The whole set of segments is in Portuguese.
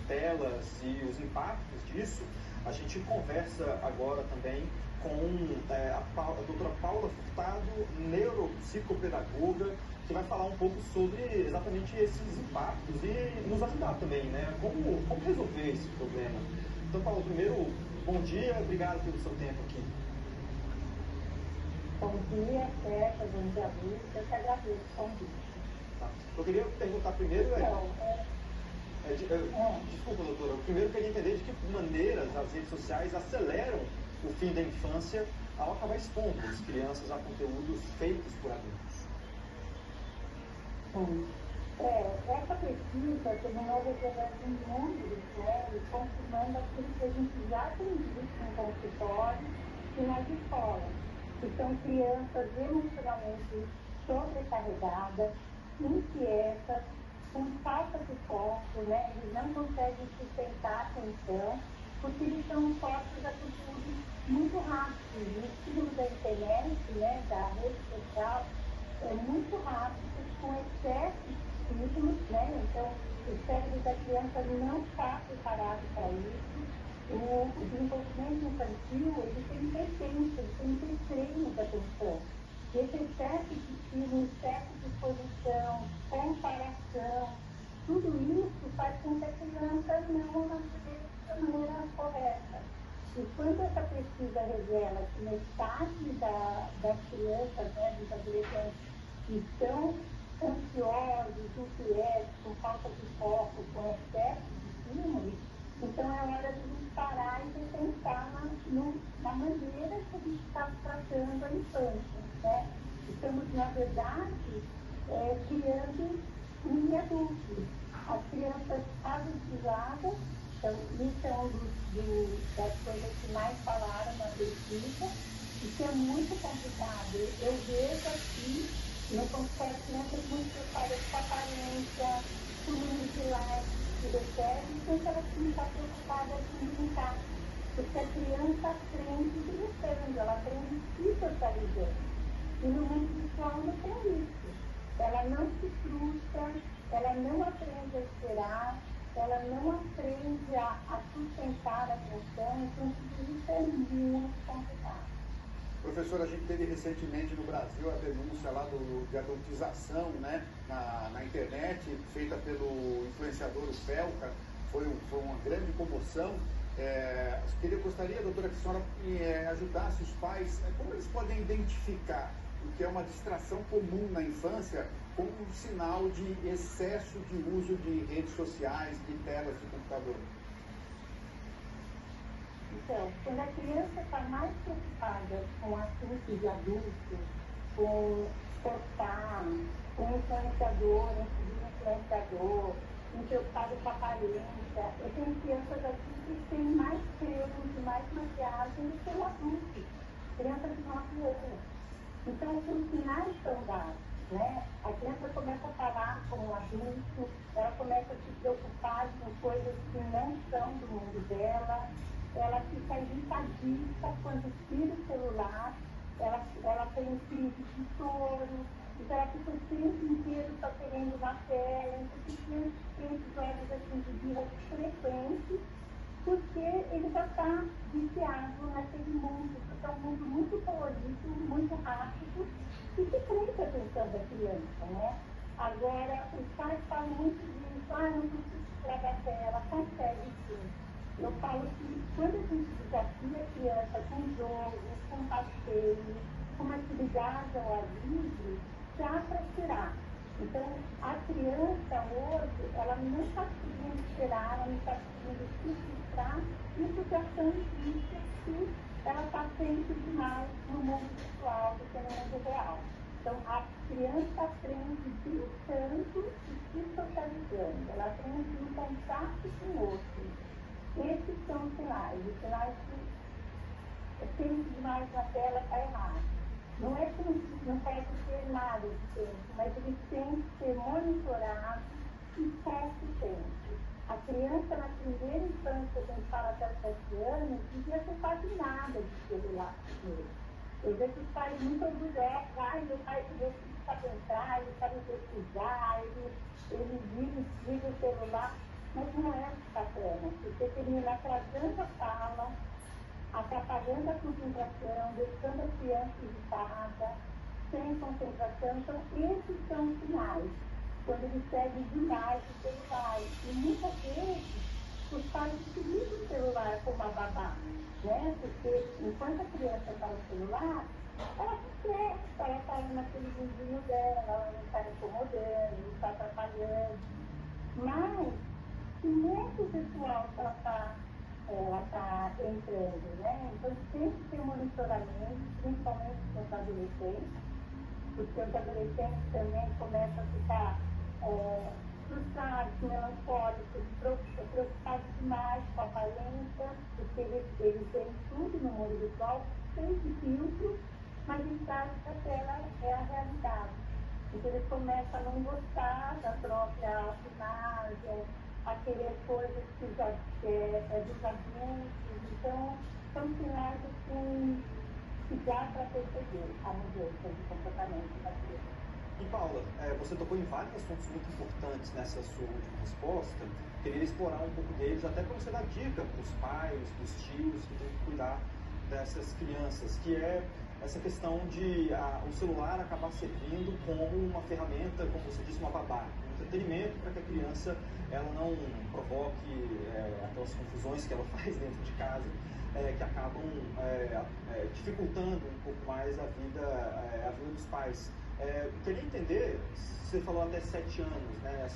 telas e os impactos disso, a gente conversa agora também com a doutora Paula Furtado, neuropsicopedagoga, que vai falar um pouco sobre exatamente esses impactos e nos ajudar também, né? Como resolver esse problema. Então, Paula, primeiro, bom dia, obrigado pelo seu tempo aqui. Bom dia, Sérgio, bom dia, Lúcia, eu que agradeço o convite. Tá. Eu queria perguntar primeiro... Desculpa, doutora, eu primeiro queria entender de que maneiras as redes sociais aceleram o fim da infância ao acabar expondo as crianças a conteúdos feitos por adultos. Essa pesquisa terminou revelando números, né, e confirmando aquilo que a gente já tem visto no consultório e nas escolas, que são crianças emocionalmente sobrecarregadas, inquietas, com falta de foco, né? Eles não conseguem sustentar a atenção, porque eles são postos a conteúdos muito rápidos. O estímulo da internet, né, da rede social, é muito rápido, com excesso de estímulos, né? Então, o cérebro da criança não está preparado para isso. O desenvolvimento infantil, ele tem que ter tempo, ele tem que ter treino de atenção. E esse excesso de estímulo, excesso de exposição, comparação, tudo isso faz com que a criança não amadureça da maneira correta. E quando essa pesquisa revela que metade das crianças, né, dos adolescentes, estão ansiosos, inquietos, com falta de foco, com excesso de estímulos, então é hora de a gente parar e repensar na maneira que a gente está tratando a infância, né? Estamos, na verdade, criando mini adultos. As crianças adultizadas, então, isso é das coisas que mais falaram na pesquisa, e que é muito complicado. Eu vejo aqui, no consultório, crianças muito preocupadas com a aparência, com o número de likes que recebe, então elas não estão preocupadas em brincar. Porque a criança aprende brincando, ela aprende se socializando. E no mundo virtual não tem isso. Ela não se frustra, ela não aprende a esperar, ela não aprende a sustentar a atenção, então tudo isso é muito complicado. Professora, a gente teve recentemente no Brasil a denúncia lá de adultização, né, na internet, feita pelo influenciador Felca, foi uma grande comoção. Gostaria, doutora, que a senhora ajudasse os pais, como eles podem identificar o que é uma distração comum na infância como um sinal de excesso de uso de redes sociais, de telas de computador. Então, quando a criança está mais preocupada com assuntos de adultos, com postar, com influenciador, preocupado com a aparência, eu tenho crianças aqui que têm mais cremes e mais maquiagem do que o adulto, crianças de 9 anos. Então, os sinais são dados, né? A criança começa a falar como um adulto, ela começa a se preocupar com coisas que não são do mundo dela, ela fica irritadista quando tira o celular, ela tem crise de choro, então ela fica o tempo inteiro só querendo uma tela, então tem episódios assim de birra frequentes, porque ele já está viciado naquele mundo, porque é um mundo muito colorido, muito rápido, e que prende a atenção da criança, né? Agora, os pais falam muito disso, não precisa estragar a tela, consegue sim. Eu falo que quando a gente desafia a criança com jogos, com passeio, com uma atividade ao ar livre, dá para tirar. Então, a criança hoje, ela não está conseguindo esperar, ela não está conseguindo se frustrar, isso já são indícios que ela está sempre demais no mundo virtual do que no mundo real. Então, a criança aprende brincando e se socializando, ela aprende no contato com o outro. Esses são os sinais que tempo demais na tela está errado. Não é que não pode ter nada de tempo, mas ele tem que ser monitorado e consistente. A criança na primeira infância, quando fala até os 7 anos, devia ter quase nada de celular mesmo. Eu vejo os pais muito orgulhosos, meu pai meu filho sabe entrar, ele sabe pesquisar, ele desliga o celular, mas não é o que está certo. bacana, porque termina atrasando a fala, atrapalhando a concentração, deixando a criança irritada, sem concentração. Então, esses são os sinais, quando eles seguem demais o celular. E muitas vezes, os pais utilizam o celular como a babá, né? Porque enquanto a criança está no celular, ela se quer, ela está naquele vizinho dela, ela não está incomodando, não está atrapalhando. Mas, se muito pessoal ela está entrando, né? Então, tem que ter monitoramento, principalmente com os adolescentes, porque os adolescentes também começam a ficar frustrados, melancólicos, preocupados demais com a aparência, porque eles veem tudo no mundo virtual, sem filtro, mas eles acham que a tela é a realidade. Então, eles começam a não gostar da própria autoimagem, a querer coisas que já dos adultos. Então, são sinais assim, que dá para perceber a mudança de comportamento da criança. E Paula, você tocou em vários assuntos muito importantes nessa sua última resposta. Queria explorar um pouco deles, até para você dar dica para os pais, para os tios que têm que cuidar dessas crianças, que é essa questão de o celular acabar servindo como uma ferramenta, como você disse, uma babá, um entretenimento para que a criança ela não provoque aquelas confusões que ela faz dentro de casa, que acabam dificultando um pouco mais a vida dos pais. Queria entender, você falou até 7 anos, né,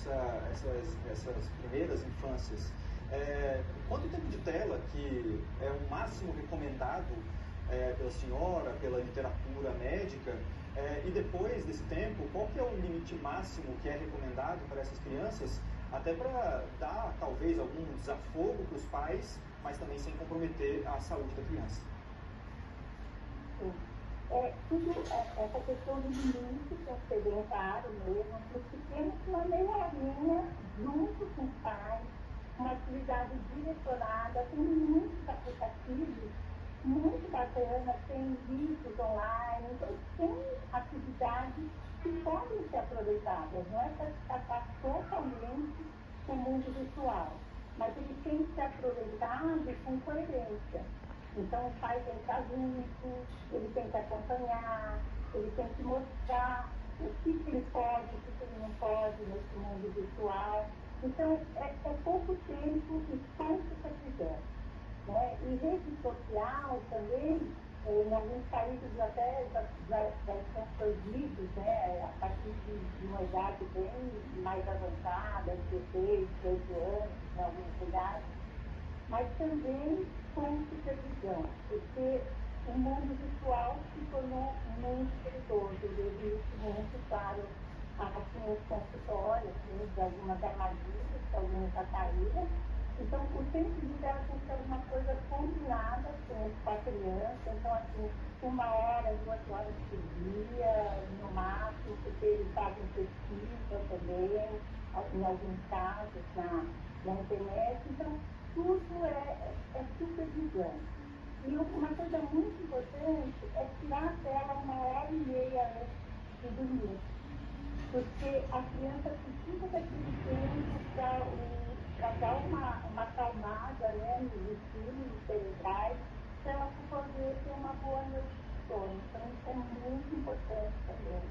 essas primeiras infâncias. Quanto tempo de tela que é o máximo recomendado pela senhora, pela literatura médica, e depois desse tempo, qual que é o limite máximo que é recomendado para essas crianças, até para dar, talvez, algum desafogo para os pais, mas também sem comprometer a saúde da criança? Tudo essa questão do limite, que é ser bem claro mesmo, porque temos uma meia linha junto com os pais, uma atividade direcionada, tem muitos aplicativos muito bacanas, tem vídeos online, então tem atividades que podem ser aproveitadas, não é para descartar totalmente o mundo virtual, mas ele tem que ser aproveitado com coerência. Então o pai tem que estar junto, ele tem que acompanhar, ele tem que mostrar o que ele pode, o que ele não pode nesse mundo virtual. Então é pouco tempo e quanto você quiser. Né? E rede social também, em alguns países até já estão proibidos, né? A partir de uma idade bem mais avançada, 16, 18 anos, em alguns lugares, mas também com supervisão, porque o mundo virtual se tornou muito perigoso. Eu vi isso muito claro aqui nos consultórios, de algumas armadilhas, que algumas já caíram. Então, o tempo de tela tem que ser uma coisa combinada com a criança. Então, assim, 1 hora, 2 horas por dia, no máximo, porque eles fazem pesquisa também, em alguns casos, na internet. Então, tudo é supervisão. E uma coisa muito importante é tirar a tela 1h30 antes de dormir. Porque a criança precisa daquele tempo para dar uma acalmada, né, nos estímulos cerebrais, para ela poder ter uma boa noite de sono. Então, isso é muito importante também,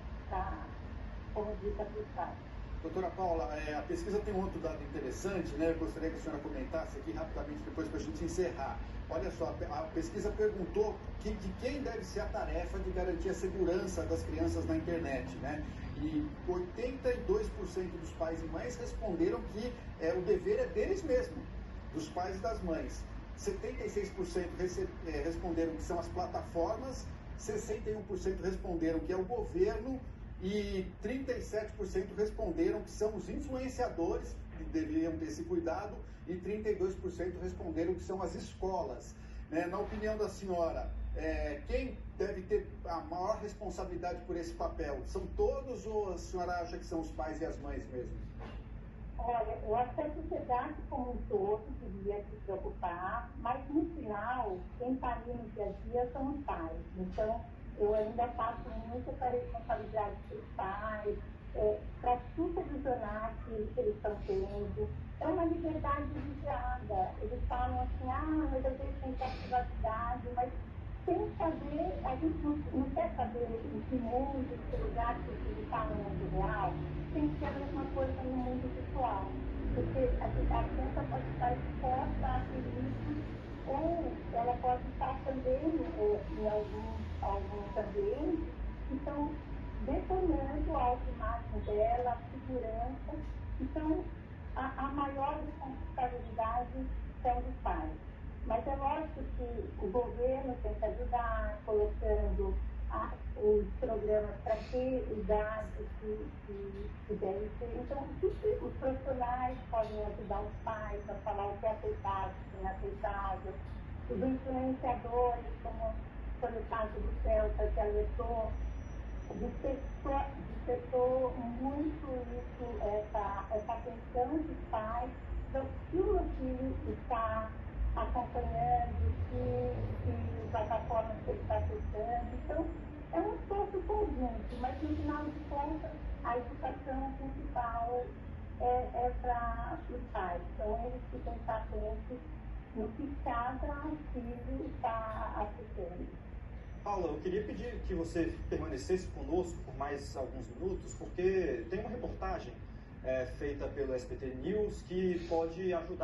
como dica para os pais. Doutora Paula, a pesquisa tem um outro dado interessante, né? Eu gostaria que a senhora comentasse aqui rapidamente depois para a gente encerrar. Olha só, a pesquisa perguntou de quem deve ser a tarefa de garantir a segurança das crianças na internet, né? E 82% dos pais e mães responderam que o dever é deles mesmos, dos pais e das mães. 76% responderam que são as plataformas, 61% responderam que é o governo, e 37% responderam que são os influenciadores, que deveriam ter esse cuidado, e 32% responderam que são as escolas. Na opinião da senhora, quem deve ter a maior responsabilidade por esse papel? São todos ou a senhora acha que são os pais e as mães mesmo? Olha, eu acho que a sociedade como um todo devia se preocupar, mas no final, quem está ali no dia a dia são os pais. Então, eu ainda passo muito essa responsabilidade para os pais, para supervisionar que eles estão tendo. É uma liberdade viciada, eles falam assim, mas eu tenho que entrar privacidade, mas sem saber, a gente não quer saber em que mundo, em que lugar que ele está no mundo real, tem que ser a mesma coisa no mundo virtual. Porque a criança pode estar exposta a perigo, ou ela pode estar também em alguns ambientes que estão detonando a autoimagem dela, a segurança. Então, a maior responsabilidade são dos pais. Mas é lógico que o governo tem que ajudar, colocando os programas para ter idade que deve ter. Então, os profissionais podem ajudar os pais a falar o que é aceitável, o que é inaceitável. Os influenciadores, como foi o caso do Celta, que alertou, despertou muito isso, essa atenção dos pais, que o meu filho está acompanhando, que plataformas que ele está acessando. Então, é um esforço conjunto, mas no final de contas, a educação principal é para os pais. São eles que têm que estar atentos no que cada filho está acessando. Paula, eu queria pedir que você permanecesse conosco por mais alguns minutos, porque tem uma reportagem feita pelo SBT News que pode ajudar